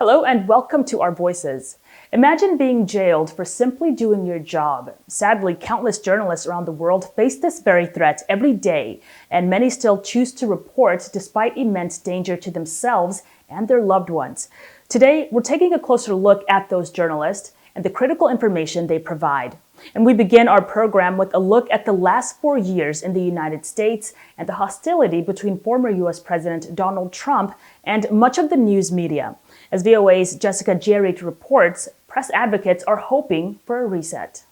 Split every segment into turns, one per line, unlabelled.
Hello and welcome to Our Voices. Imagine being jailed for simply doing your job. Sadly, countless journalists around the world face this very threat every day, and many still choose to report despite immense danger to themselves and their loved ones. Today, we're taking a closer look at those journalists and the critical information they provide. And we begin our program with a look at the last 4 years in the United States and the hostility between former U.S. President Donald Trump and much of the news media. As VOA's Jessica Jerry reports, press advocates are hoping for a reset.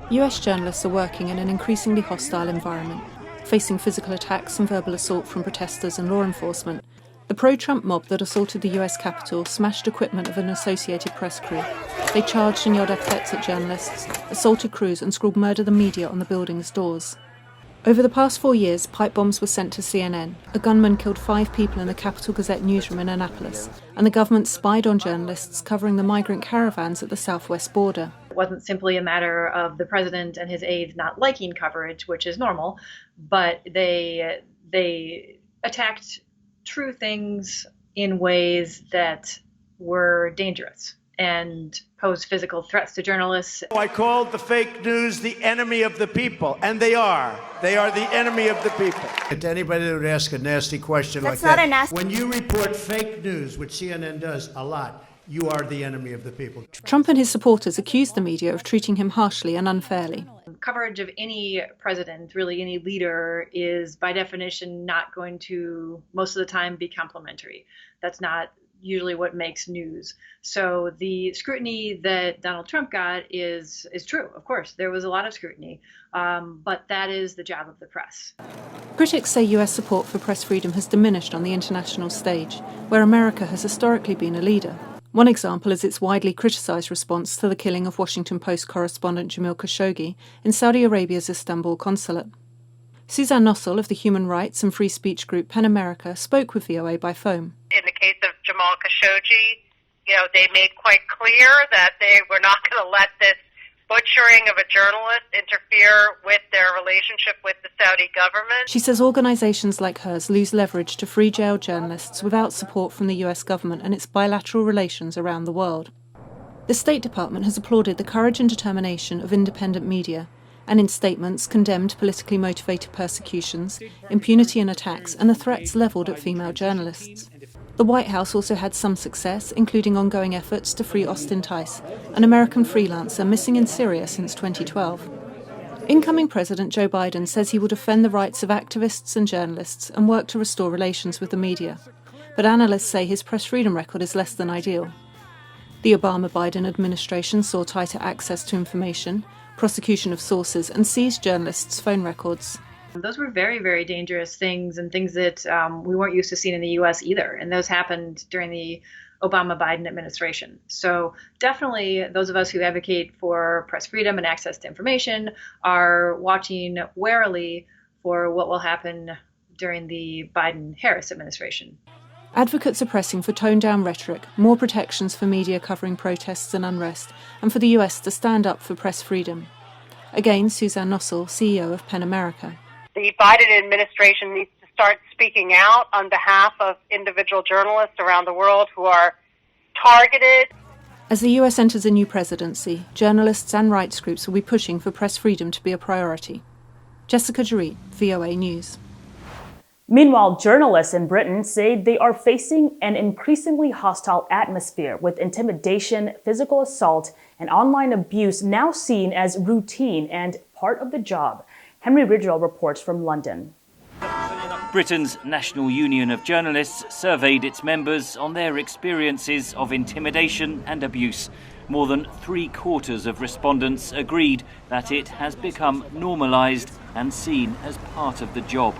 US journalists are working in an increasingly hostile environment, facing physical attacks and verbal assault from protesters and law enforcement. The pro-Trump mob that assaulted the US Capitol smashed equipment of an Associated Press crew. They charged and yelled epithets at journalists, assaulted crews and scrawled "Murder the Media" on the building's doors. Over the past 4 years, pipe bombs were sent to CNN. A gunman killed 5 people in the Capital Gazette newsroom in Annapolis, and the government spied on journalists covering the migrant caravans at the southwest border.
It wasn't simply a matter of the president and his aides not liking coverage, which is normal, but they attacked true things in ways that were dangerous and posed physical threats to journalists.
I called the fake news the enemy of the people, and they are. They are the enemy of the people. To anybody that would ask a nasty question
That's
like
not
that,
a nasty.
when you report fake news, which CNN does a lot, you are the enemy of the people.
Trump and his supporters accused the media of treating him harshly and unfairly.
Coverage of any president, really any leader, is by definition not going to, most of the time, be complimentary. That's not usually what makes news. So the scrutiny that Donald Trump got is true. Of course, there was a lot of scrutiny, but that is the job of the press.
Critics say US support for press freedom has diminished on the international stage, where America has historically been a leader. One example is its widely criticised response to the killing of Washington Post correspondent Jamil Khashoggi in Saudi Arabia's Istanbul consulate. Suzanne Nossel of the human rights and free speech group PEN America spoke with VOA by phone.
In the case of Jamil Khashoggi, they made quite clear that they were not going to let this butchering of a journalist interfere with their relationship with the Saudi government.
She says organisations like hers lose leverage to free jailed journalists without support from the US government and its bilateral relations around the world. The State Department has applauded the courage and determination of independent media, and in statements condemned politically motivated persecutions, impunity and attacks, and the threats levelled at female journalists. The White House also had some success, including ongoing efforts to free Austin Tice, an American freelancer missing in Syria since 2012. Incoming President Joe Biden says he will defend the rights of activists and journalists and work to restore relations with the media. But analysts say his press freedom record is less than ideal. The Obama-Biden administration saw tighter access to information, prosecution of sources, and seized journalists' phone records.
Those were very, very dangerous things, and things that we weren't used to seeing in the U.S. either. And those happened during the Obama-Biden administration. So definitely those of us who advocate for press freedom and access to information are watching warily for what will happen during the Biden-Harris administration.
Advocates are pressing for toned-down rhetoric, more protections for media covering protests and unrest, and for the US to stand up for press freedom. Again, Suzanne Nossel, CEO of PEN America.
The Biden administration needs to start speaking out on behalf of individual journalists around the world who are targeted.
As the US enters a new presidency, journalists and rights groups will be pushing for press freedom to be a priority. Jessica Jerry, VOA News.
Meanwhile, journalists in Britain say they are facing an increasingly hostile atmosphere with intimidation, physical assault, and online abuse now seen as routine and part of the job. Henry Ridgell reports from London.
Britain's National Union of Journalists surveyed its members on their experiences of intimidation and abuse. More than 3/4 of respondents agreed that it has become normalised and seen as part of the job.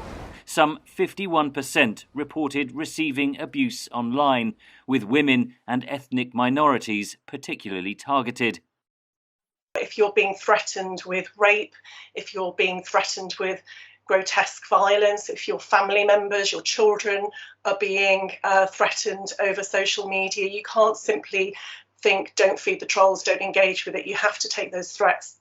Some 51% reported receiving abuse online, with women and ethnic minorities particularly targeted.
If you're being threatened with rape, if you're being threatened with grotesque violence, if your family members, your children are being threatened over social media, you can't simply think, don't feed the trolls, don't engage with it. You have to take those threats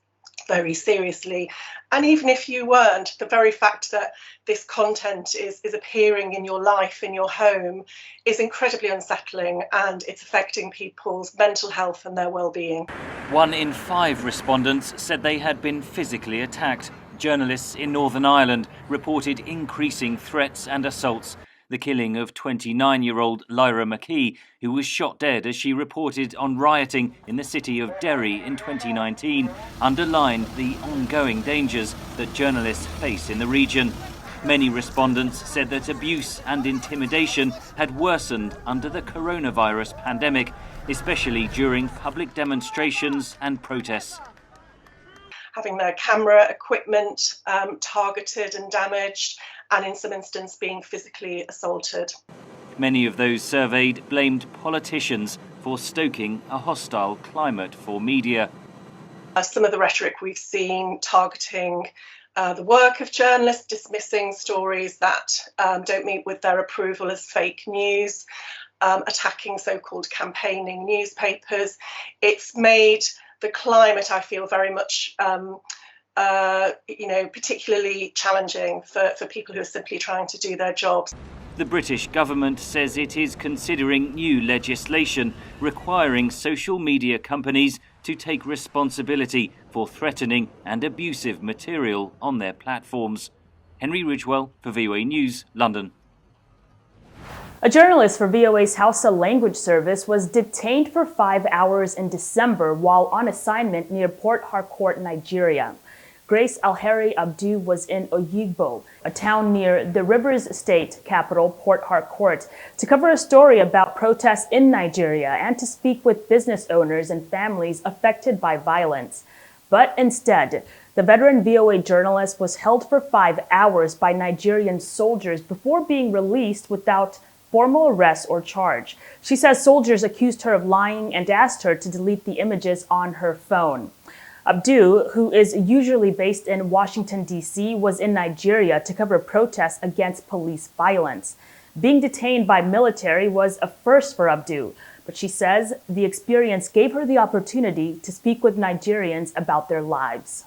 very seriously. And even if you weren't, the very fact that this content is appearing in your life, in your home, is incredibly unsettling, and it's affecting people's mental health and their well-being.
1 in 5 respondents said they had been physically attacked. Journalists in Northern Ireland reported increasing threats and assaults. The killing of 29-year-old Lyra McKee, who was shot dead as she reported on rioting in the city of Derry in 2019, underlined the ongoing dangers that journalists face in the region. Many respondents said that abuse and intimidation had worsened under the coronavirus pandemic, especially during public demonstrations and protests.
Having their camera equipment targeted and damaged, and in some instances being physically assaulted.
Many of those surveyed blamed politicians for stoking a hostile climate for media.
Some of the rhetoric we've seen targeting the work of journalists, dismissing stories that don't meet with their approval as fake news, attacking so-called campaigning newspapers. It's made the climate, I feel, very much particularly challenging for people who are simply trying to do their jobs.
The British government says it is considering new legislation requiring social media companies to take responsibility for threatening and abusive material on their platforms. Henry Ridgewell for VOA News, London.
A journalist for VOA's Hausa language service was detained for 5 hours in December while on assignment near Port Harcourt, Nigeria. Grace Alheri Abdu was in Oyigbo, a town near the Rivers State capital, Port Harcourt, to cover a story about protests in Nigeria and to speak with business owners and families affected by violence. But instead, the veteran VOA journalist was held for 5 hours by Nigerian soldiers before being released without formal arrest or charge. She says soldiers accused her of lying and asked her to delete the images on her phone. Abdu, who is usually based in Washington, D.C., was in Nigeria to cover protests against police violence. Being detained by military was a first for Abdu, but she says the experience gave her the opportunity to speak with Nigerians about their lives.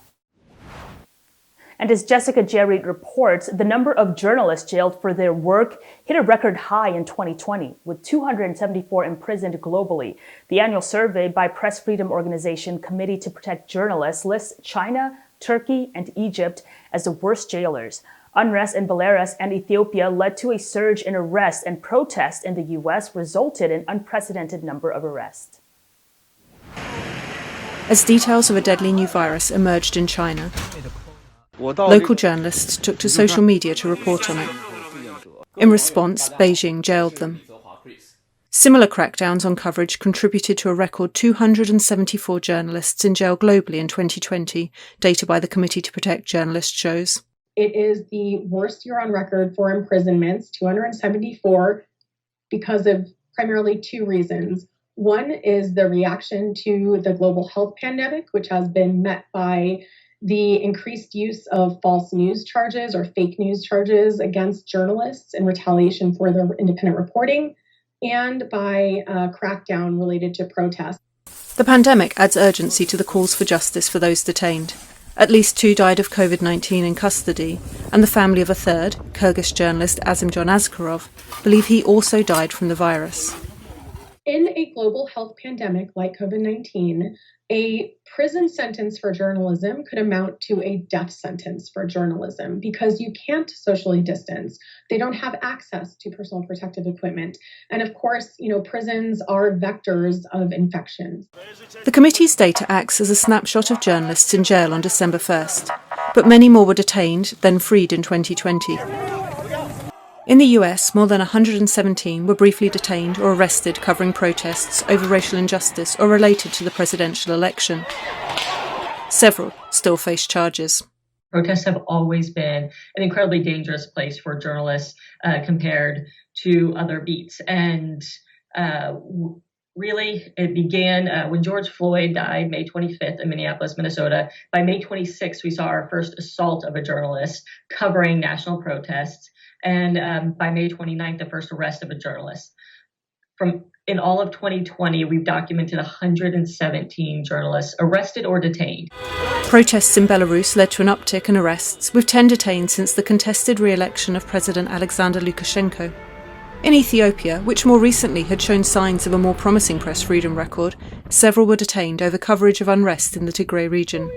And as Jessica Jerry reports, the number of journalists jailed for their work hit a record high in 2020, with 274 imprisoned globally. The annual survey by press freedom organization Committee to Protect Journalists lists China, Turkey, and Egypt as the worst jailers. Unrest in Belarus and Ethiopia led to a surge in arrests, and protests in the U.S. resulted in an unprecedented number of arrests.
As details of a deadly new virus emerged in China, local journalists took to social media to report on it. In response, Beijing jailed them. Similar crackdowns on coverage contributed to a record 274 journalists in jail globally in 2020, data by the Committee to Protect Journalists shows.
It is the worst year on record for imprisonments, 274, because of primarily two reasons. One is the reaction to the global health pandemic, which has been met by the increased use of false news charges or fake news charges against journalists in retaliation for their independent reporting, and by a crackdown related to protests.
The pandemic adds urgency to the calls for justice for those detained. At least 2 died of COVID-19 in custody, and the family of a third, Kyrgyz journalist Azimjon Askarov, believe he also died from the virus.
In a global health pandemic like COVID-19, a prison sentence for journalism could amount to a death sentence for journalism because you can't socially distance. They don't have access to personal protective equipment. And of course, prisons are vectors of infections.
The committee's data acts as a snapshot of journalists in jail on December 1st, but many more were detained, then freed in 2020. In the US, more than 117 were briefly detained or arrested covering protests over racial injustice or related to the presidential election. Several still face charges.
Protests have always been an incredibly dangerous place for journalists compared to other beats. And really, it began when George Floyd died May 25th in Minneapolis, Minnesota. By May 26th, we saw our first assault of a journalist covering national protests. And by May 29th, the first arrest of a journalist. In all of 2020, we've documented 117 journalists arrested or detained.
Protests in Belarus led to an uptick in arrests, with 10 detained since the contested re-election of President Alexander Lukashenko. In Ethiopia, which more recently had shown signs of a more promising press freedom record, several were detained over coverage of unrest in the Tigray region.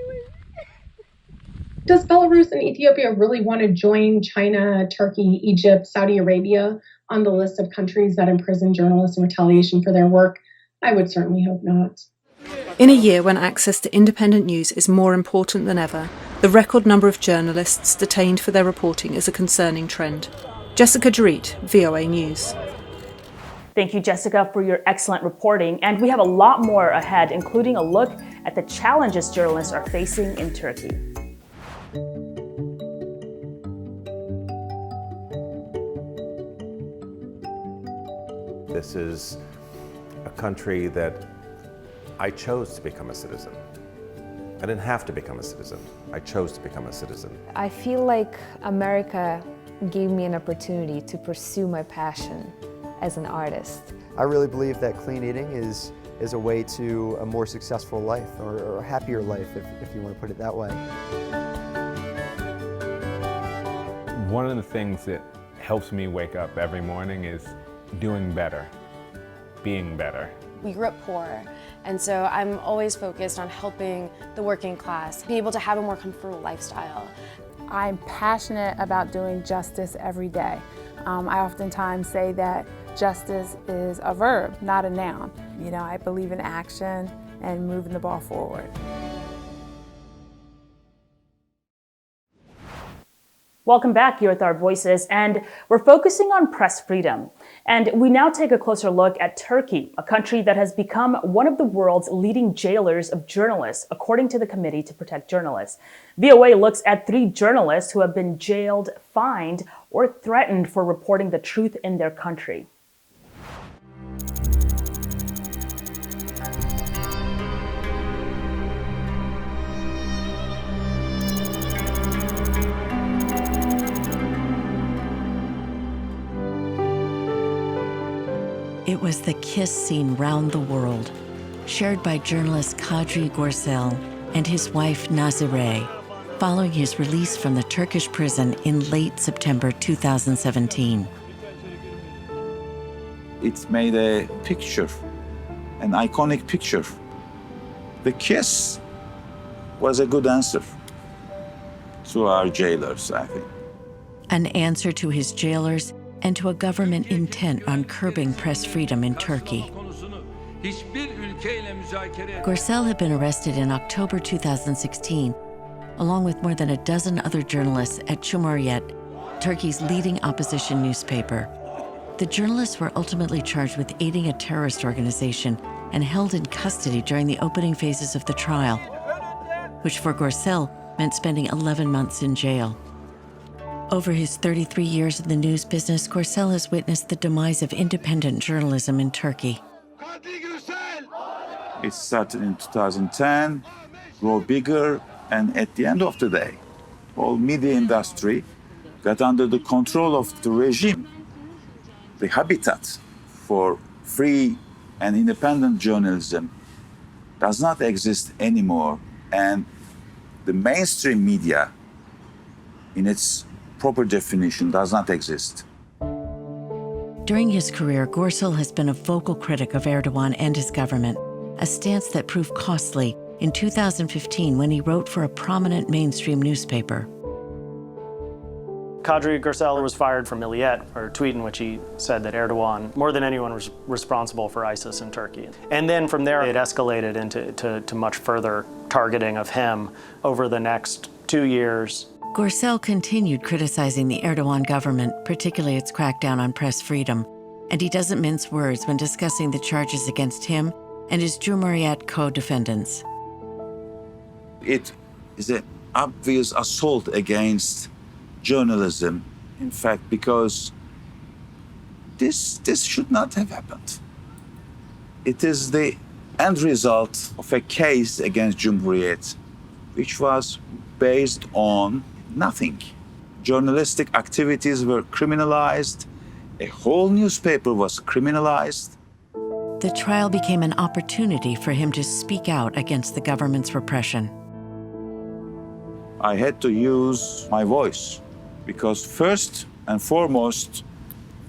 Does Belarus and Ethiopia really want to join China, Turkey, Egypt, Saudi Arabia on the list of countries that imprison journalists in retaliation for their work? I would certainly hope not.
In a year when access to independent news is more important than ever, the record number of journalists detained for their reporting is a concerning trend. Jessica Jarit, VOA News.
Thank you, Jessica, for your excellent reporting. And we have a lot more ahead, including a look at the challenges journalists are facing in Turkey.
This is a country that I chose to become a citizen. I didn't have to become a citizen. I chose to become a citizen.
I feel like America gave me an opportunity to pursue my passion as an artist.
I really believe that clean eating is a way to a more successful life, or a happier life, if you want to put it that way.
One of the things that helps me wake up every morning is doing better, being better.
We grew up poor, and so I'm always focused on helping the working class be able to have a more comfortable lifestyle.
I'm passionate about doing justice every day. I oftentimes say that justice is a verb, not a noun. You know, I believe in action and moving the ball forward.
Welcome back. You're with Our Voices, and we're focusing on press freedom. And we now take a closer look at Turkey, a country that has become one of the world's leading jailers of journalists, according to the Committee to Protect Journalists. VOA looks at 3 journalists who have been jailed, fined, or threatened for reporting the truth in their country.
It was the kiss seen round the world, shared by journalist Kadri Görsel and his wife Nazire, following his release from the Turkish prison in late September 2017.
It made a picture, an iconic picture. The kiss was a good answer to our jailers, I think.
An answer to his jailers and to a government intent on curbing press freedom in Turkey. Görsel had been arrested in October 2016, along with more than a dozen other journalists at Cumhuriyet, Turkey's leading opposition newspaper. The journalists were ultimately charged with aiding a terrorist organization and held in custody during the opening phases of the trial, which for Görsel meant spending 11 months in jail. Over his 33 years in the news business, Görsel has witnessed the demise of independent journalism in Turkey.
It started in 2010, grew bigger, and at the end of the day, whole media industry got under the control of the regime. The habitat for free and independent journalism does not exist anymore, and the mainstream media, in its proper definition, does not exist.
During his career, Görsel has been a vocal critic of Erdogan and his government, a stance that proved costly in 2015 when he wrote for a prominent mainstream newspaper.
Kadri Görsel was fired from Milliyet, or a tweet in which he said that Erdogan, more than anyone, was responsible for ISIS in Turkey. And then from there, it escalated into much further targeting of him over the next 2 years.
Görsel continued criticizing the Erdogan government, particularly its crackdown on press freedom, and he doesn't mince words when discussing the charges against him and his Cumhuriyet co-defendants.
It is an obvious assault against journalism, in fact, because this should not have happened. It is the end result of a case against Cumhuriyet, which was based on nothing. Journalistic activities were criminalized. A whole newspaper was criminalized.
The trial became an opportunity for him to speak out against the government's repression.
I had to use my voice because first and foremost,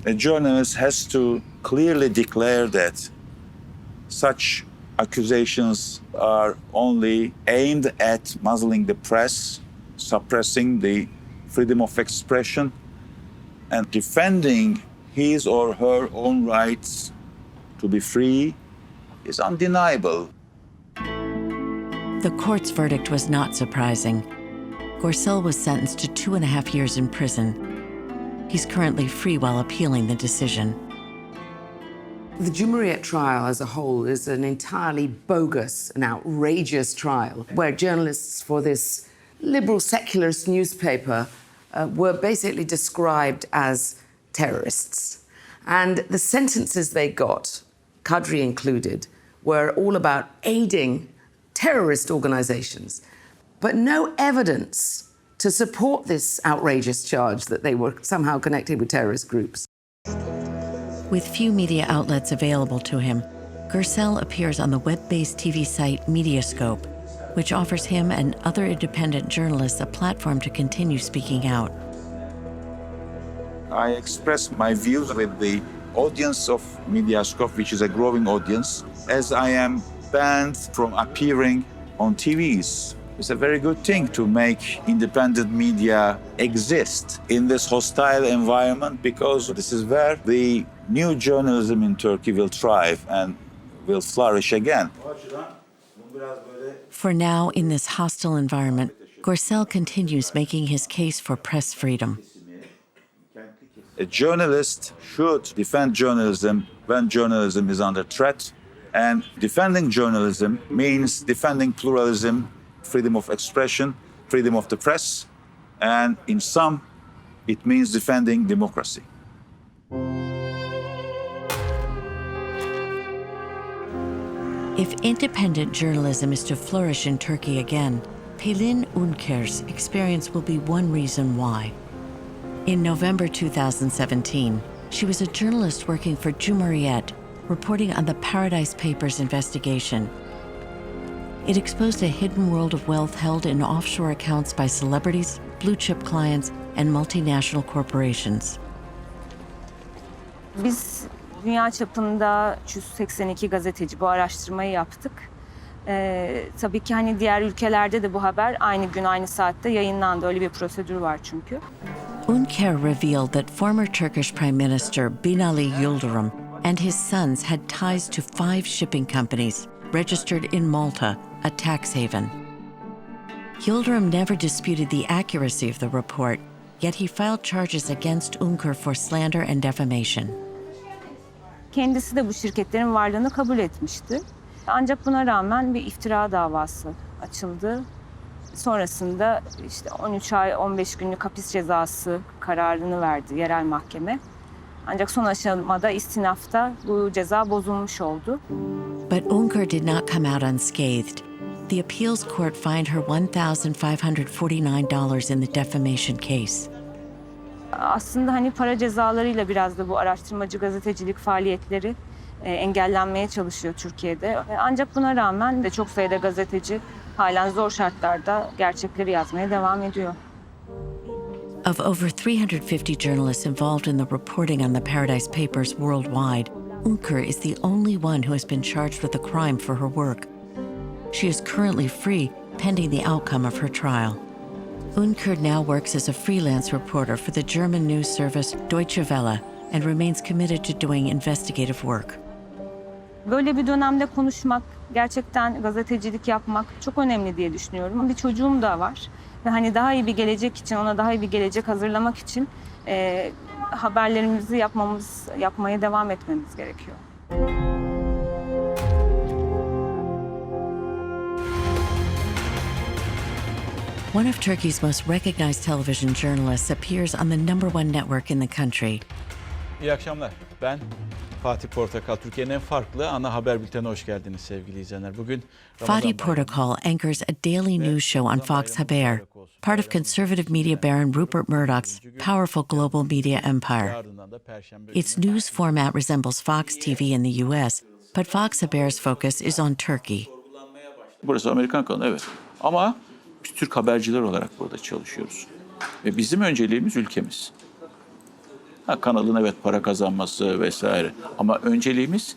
a journalist has to clearly declare that such accusations are only aimed at muzzling the press, suppressing the freedom of expression, and defending his or her own rights to be free is undeniable.
The court's verdict was not surprising. Gorcel was sentenced to 2.5 years in prison. He's currently free while appealing the decision.
The Cumhuriyet trial as a whole is an entirely bogus and outrageous trial where journalists for this liberal secularist newspaper were basically described as terrorists. And the sentences they got, Kadri included, were all about aiding terrorist organizations, but no evidence to support this outrageous charge that they were somehow connected with terrorist groups.
With few media outlets available to him, Gorcel appears on the web-based TV site Mediascope, which offers him and other independent journalists a platform to continue speaking out.
I express my views with the audience of Mediascope, which is a growing audience, as I am banned from appearing on TVs. It's a very good thing to make independent media exist in this hostile environment because this is where the new journalism in Turkey will thrive and will flourish again.
For now, in this hostile environment, Gorcel continues making his case for press freedom.
A journalist should defend journalism when journalism is under threat, and defending journalism means defending pluralism, freedom of expression, freedom of the press, and in sum, it means defending democracy.
If independent journalism is to flourish in Turkey again, Pelin Ünker's experience will be one reason why. In November 2017, she was a journalist working for Cumhuriyet, reporting on the Paradise Papers investigation. It exposed a hidden world of wealth held in offshore accounts by celebrities, blue-chip clients, and multinational corporations.
Biz dünya çapında 382 gazeteci bu araştırmayı yaptık. Tabii ki hani diğer ülkelerde de bu haber aynı gün aynı saatte yayınlandı. Öyle bir prosedür var çünkü.
Ünker revealed that former Turkish Prime Minister Binali Yıldırım and his sons had ties to 5 shipping companies registered in Malta, a tax haven. Yıldırım never disputed the accuracy of the report, yet he filed charges against Ünker for slander and defamation.
Kendisi de bu şirketlerin varlığını kabul etmişti. Ancak buna rağmen bir iftira davası açıldı. Sonrasında işte 13 ay 15 günlük hapis cezası kararını verdi yerel mahkeme. Ancak son aşamada istinafta bu ceza bozulmuş oldu.
But Ünker did not come out unscathed. The appeals court fined her $1,549 in the defamation case.
Aslında hani para cezalarıyla biraz da bu araştırmacı gazetecilik faaliyetleri engellenmeye çalışıyor Türkiye'de. Ancak buna rağmen de çok sayıda gazeteci halen zor şartlarda gerçekleri yazmaya devam ediyor.
Of over 350 journalists involved in the reporting on the Paradise Papers worldwide, Ünker is the only one who has been charged with a crime for her work. She is currently free, pending the outcome of her trial. Ünker now works as a freelance reporter for the German news service Deutsche Welle and remains committed to doing investigative work.
Böyle bir dönemde konuşmak, gerçekten gazetecilik yapmak çok önemli diye düşünüyorum. Bir çocuğum da var ve hani daha iyi bir gelecek için, ona daha iyi bir gelecek hazırlamak için haberlerimizi yapmaya devam etmemiz gerekiyor.
One of Turkey's most recognized television journalists appears on the #1 network in the country.
İyi akşamlar. Ben Fatih Portakal. Türkiye'nin en farklı ana haber bültenine hoş geldiniz sevgili izleyenler. Bugün
Fatih Portakal anchors a daily news show on Fox Haber, part of conservative media baron Rupert Murdoch's powerful global media empire. Its news format resembles Fox TV in the U.S., But Fox Haber's focus is on Turkey.
Burası Amerikan kanalı, evet. Ama biz Türk haberciler olarak burada çalışıyoruz. Ve bizim önceliğimiz ülkemiz. Kanalın evet para kazanması vesaire. Ama önceliğimiz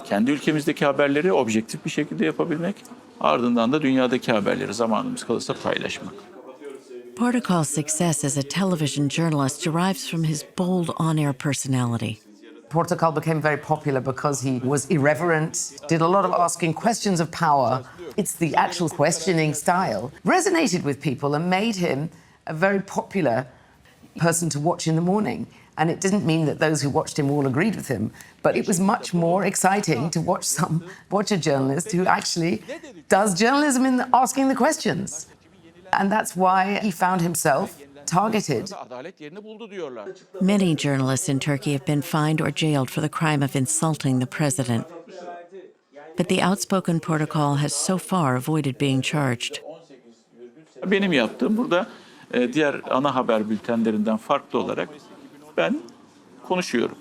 kendi ülkemizdeki haberleri objektif bir şekilde yapabilmek. Ardından da dünyadaki haberleri zamanımız kalırsa paylaşmak.
Portakal's success as a television journalist derives from his bold on-air personality.
Portakal became very popular because he was irreverent, did a lot of asking questions of power. It's the actual questioning style, resonated with people and made him a very popular person to watch in the morning. And it didn't mean that those who watched him all agreed with him, but it was much more exciting to watch a journalist who actually does journalism in asking the questions. And that's why he found himself targeted.
Many journalists in Turkey have been fined or jailed for the crime of insulting the president. But the outspoken Portakal has so far avoided being charged.
Benim yaptığım burada diğer ana haber bültenlerinden farklı olarak ben konuşuyorum.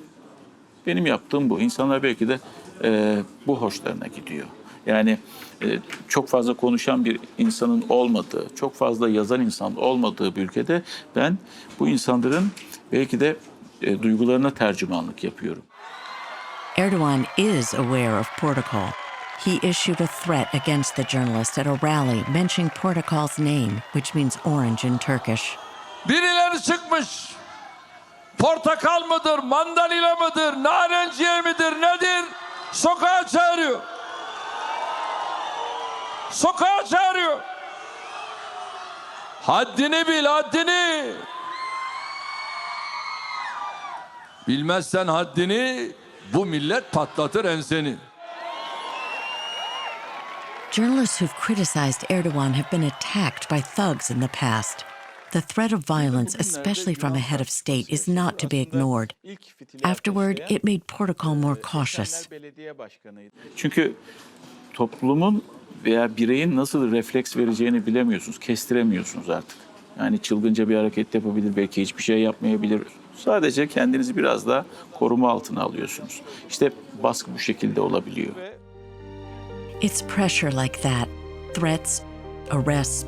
Benim yaptığım bu. İnsanlar belki de bu hoşlarına gidiyor. Yani çok fazla konuşan bir insanın olmadığı, çok fazla yazan insan olmadığı bir ülkede ben bu insanların belki de duygularına tercümanlık yapıyorum.
Erdogan is aware of Portakal. He issued a threat against the journalist at a rally mentioning Portakal's name, which means orange in Turkish.
Birileri çıkmış. Portakal mıdır, mandalina mıdır, narenciye midir, nedir? Sokağa çağırıyor. Sokağa çağırıyor. Haddini bil, haddini. Bilmezsen haddini, bu millet patlatır enseni.
Journalists who've criticized Erdogan have been attacked by thugs in the past. The threat of violence, especially from a head of state, is not to be ignored. Afterward, it made Portakal more cautious.
Çünkü toplumun veya bireyin nasıl refleks vereceğini bilemiyorsunuz, kestiremiyorsunuz artık. Yani çılgınca bir hareket yapabilir, belki hiçbir şey yapmayabilir. Sadece kendinizi biraz daha koruma altına alıyorsunuz. İşte baskı bu şekilde olabiliyor.
It's pressure like that, threats, arrests,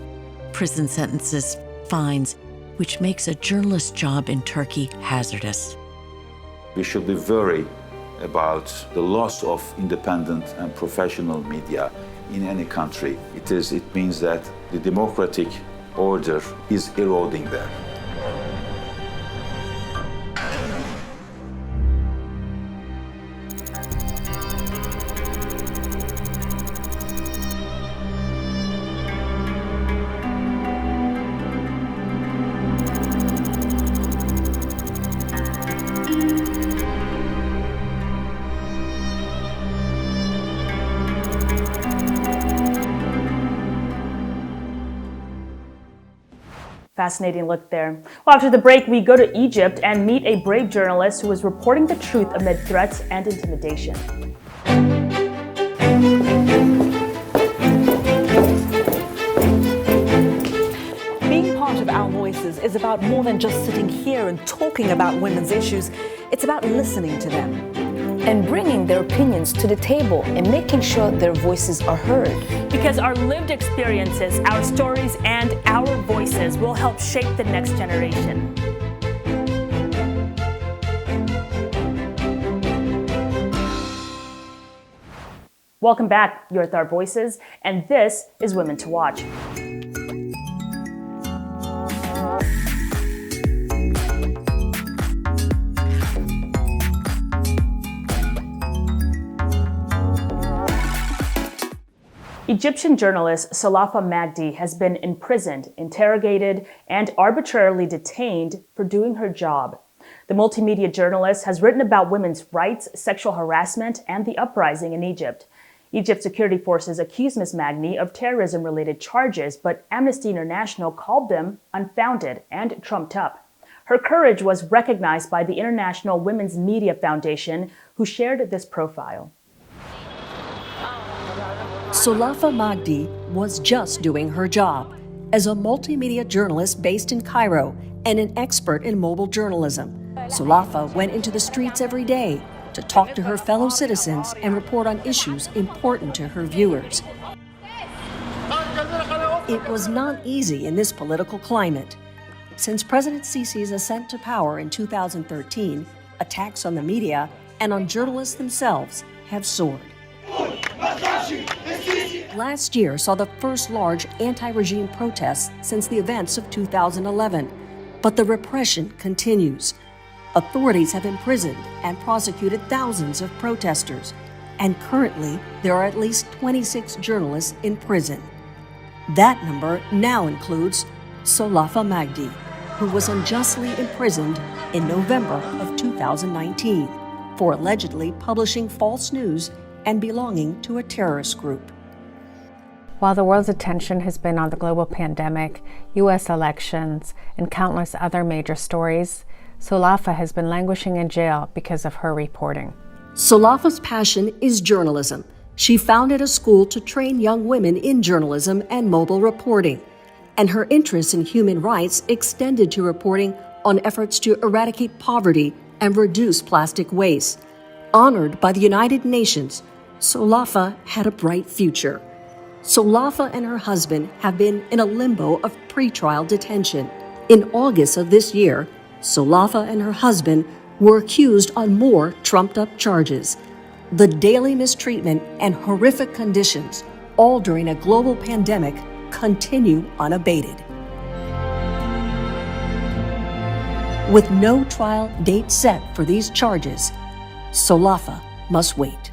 prison sentences, fines, which makes a journalist's job in Turkey hazardous.
We should be worried about the loss of independent and professional media in any country. It means that the democratic order is eroding there.
Fascinating look there. Well, after the break, we go to Egypt and meet a brave journalist who is reporting the truth amid threats and intimidation.
Being part of Our Voices is about more than just sitting here and talking about women's issues. It's about listening to them.
And bringing their opinions to the table and making sure their voices are heard.
Because our lived experiences, our stories, and our voices will help shape the next generation. Welcome back. You're with Our Voices, and this is Women to Watch. Egyptian journalist Salafa Magdi has been imprisoned, interrogated, and arbitrarily detained for doing her job. The multimedia journalist has written about women's rights, sexual harassment, and the uprising in Egypt. Egypt's security forces accuse Ms. Magdi of terrorism-related charges, but Amnesty International called them unfounded and trumped up. Her courage was recognized by the International Women's Media Foundation, who shared this profile.
Salafa Magdi was just doing her job as a multimedia journalist based in Cairo and an expert in mobile journalism. Salafa went into the streets every day, to talk to her fellow citizens and report on issues important to her viewers. It was not easy in this political climate. Since President Sisi's ascent to power in 2013, attacks on the media and on journalists themselves have soared. Last year saw the first large anti-regime protests since the events of 2011, but the repression continues. Authorities have imprisoned and prosecuted thousands of protesters, and currently there are at least 26 journalists in prison. That number now includes Solafa Magdi, who was unjustly imprisoned in November of 2019 for allegedly publishing false news and belonging to a terrorist group.
While the world's attention has been on the global pandemic, U.S. elections, and countless other major stories, Solafa has been languishing in jail because of her reporting.
Solafa's passion is journalism. She founded a school to train young women in journalism and mobile reporting, and her interest in human rights extended to reporting on efforts to eradicate poverty and reduce plastic waste. Honored by the United Nations, Solafa had a bright future. Solafa and her husband have been in a limbo of pretrial detention. In August of this year, Solafa and her husband were accused on more trumped-up charges. The daily mistreatment and horrific conditions, all during a global pandemic, continue unabated. With no trial date set for these charges, Solafa must wait.